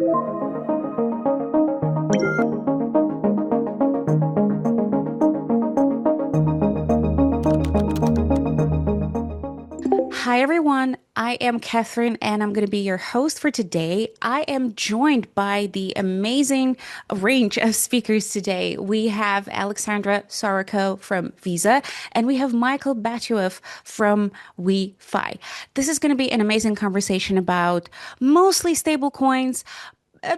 Hi, everyone. I am Catherine, and I'm going to be your host for today. I am joined by the amazing range of speakers today. We have Alexandra Soroko from Visa, and we have Michael Batuev from WeFi. This is going to be an amazing conversation about mostly stable coins,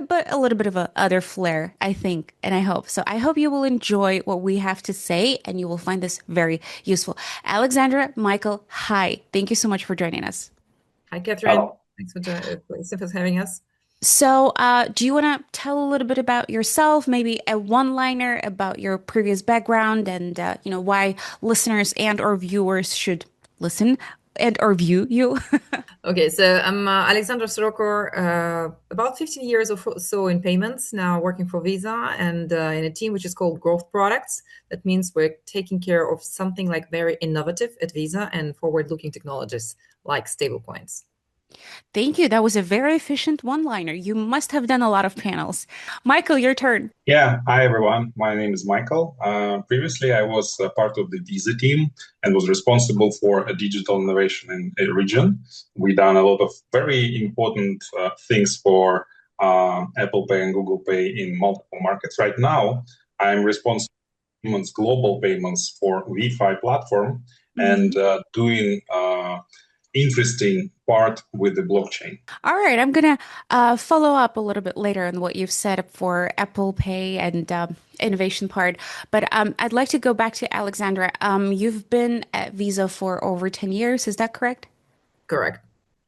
but a little bit of a other flair, I think, and I hope. So I hope you will enjoy what we have to say and you will find this very useful. Alexandra, Michael, hi. Thank you so much for joining us. Hi, Catherine. Thanks for having us. So, do you want to tell a little bit about yourself, maybe a one-liner about your previous background and why listeners and or viewers should listen and or view you? Okay, so I'm Alexandra Soroko, about 15 years or so in payments, now working for Visa and in a team which is called Growth Products. That means we're taking care of something like very innovative at Visa and forward-looking technologies like stablecoins. Thank you. That was a very efficient one-liner. You must have done a lot of panels. Michael, your turn. Yeah, hi everyone. My name is Michael. Previously, I was part of the Visa team and was responsible for a digital innovation in a region. We done a lot of very important things for Apple Pay and Google Pay in multiple markets. Right now, I'm responsible for global payments for WeFi platform and doing interesting part with the blockchain. All right, I'm gonna follow up a little bit later on what you've said for Apple Pay and innovation part, but I'd like to go back to Alexandra. You've been at Visa for over 10 years, is that correct? Correct.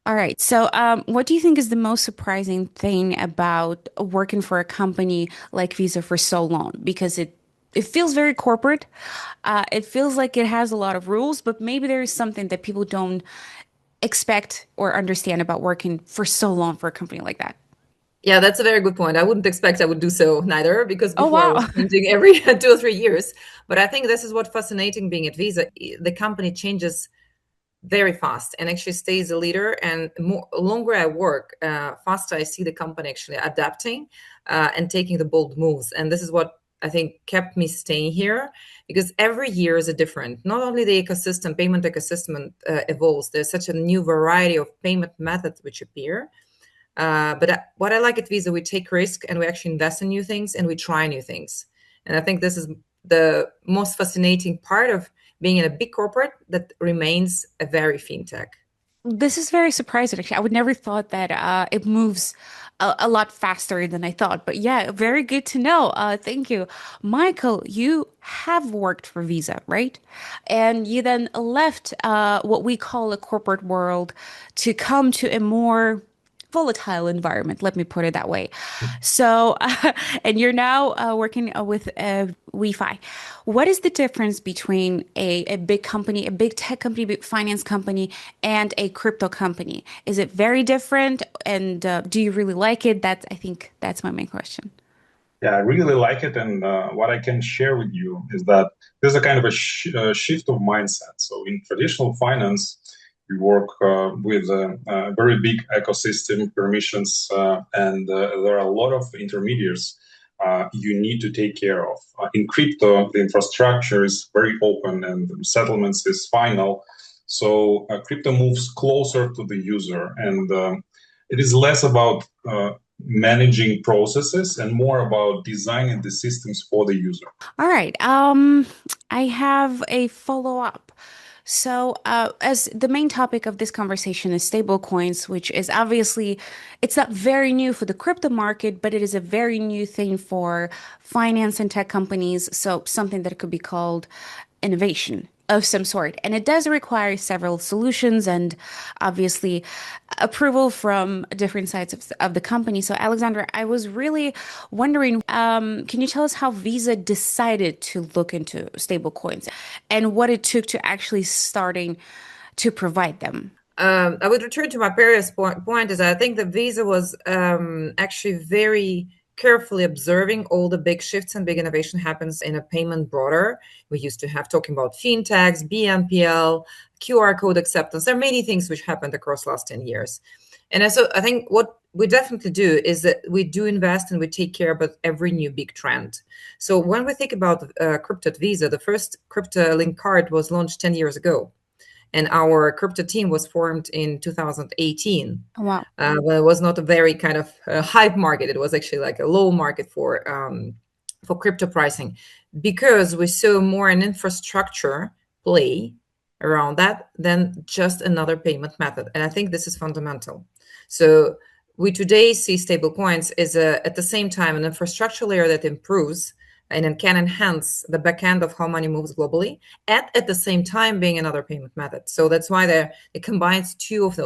All right, so what do you think is the most surprising thing about working for a company like Visa for so long? Because it feels very corporate. It feels like it has a lot of rules, but maybe there is something that people don't expect or understand about working for so long for a company like that. Yeah, that's a very good point. I wouldn't expect I would do so neither, because Oh, before I was wow. changing every 2 or 3 years. But I think this is what fascinating being at Visa. The company changes very fast and actually stays a leader. And more longer I work, faster I see the company actually adapting and taking the bold moves. And this is what I think kept me staying here, because every year is a different. Not only the ecosystem, payment ecosystem evolves. There's such a new variety of payment methods which appear. What I like at Visa, we take risk and we actually invest in new things and we try new things. And I think this is the most fascinating part of being in a big corporate that remains a very fintech. This is very surprising, actually. I would never thought that it moves a lot faster than I thought. But yeah, very good to know. Thank you. Michael, you have worked for Visa, right? And you then left what we call a corporate world to come to a more volatile environment, let me put it that way. So, and you're now working with WeFi. What is the difference between a big company, a big tech company, big finance company, and a crypto company? Is it very different? And do you really like it? I think that's my main question. Yeah, I really like it. And what I can share with you is that there's a kind of a shift of mindset. So in traditional finance, you work with a very big ecosystem, permissions, and there are a lot of intermediaries you need to take care of. In crypto, the infrastructure is very open and settlements is final. So crypto moves closer to the user, and it is less about managing processes and more about designing the systems for the user. All right. I have a follow-up. So, as the main topic of this conversation is stablecoins, which is obviously, it's not very new for the crypto market, but it is a very new thing for finance and tech companies. So, something that could be called innovation of some sort. And it does require several solutions and obviously approval from different sides of the company. So, Alexandra, I was really wondering, can you tell us how Visa decided to look into stablecoins and what it took to actually starting to provide them? I would return to my previous point is I think that Visa was actually very carefully observing all the big shifts and big innovation happens in a payment broader. We used to have talking about fintechs, BNPL, QR code acceptance. There are many things which happened across the last 10 years. And so I think what we definitely do is that we do invest and we take care about every new big trend. So when we think about crypto at Visa, the first crypto link card was launched 10 years ago. And our crypto team was formed in 2018. Wow. Well, it was not a very kind of hype market. It was actually like a low market for crypto pricing, because we saw more an infrastructure play around that than just another payment method. And I think this is fundamental. So we today see stablecoins as at the same time an infrastructure layer that improves and it can enhance the backend of how money moves globally, at the same time being another payment method. So that's why it combines two of the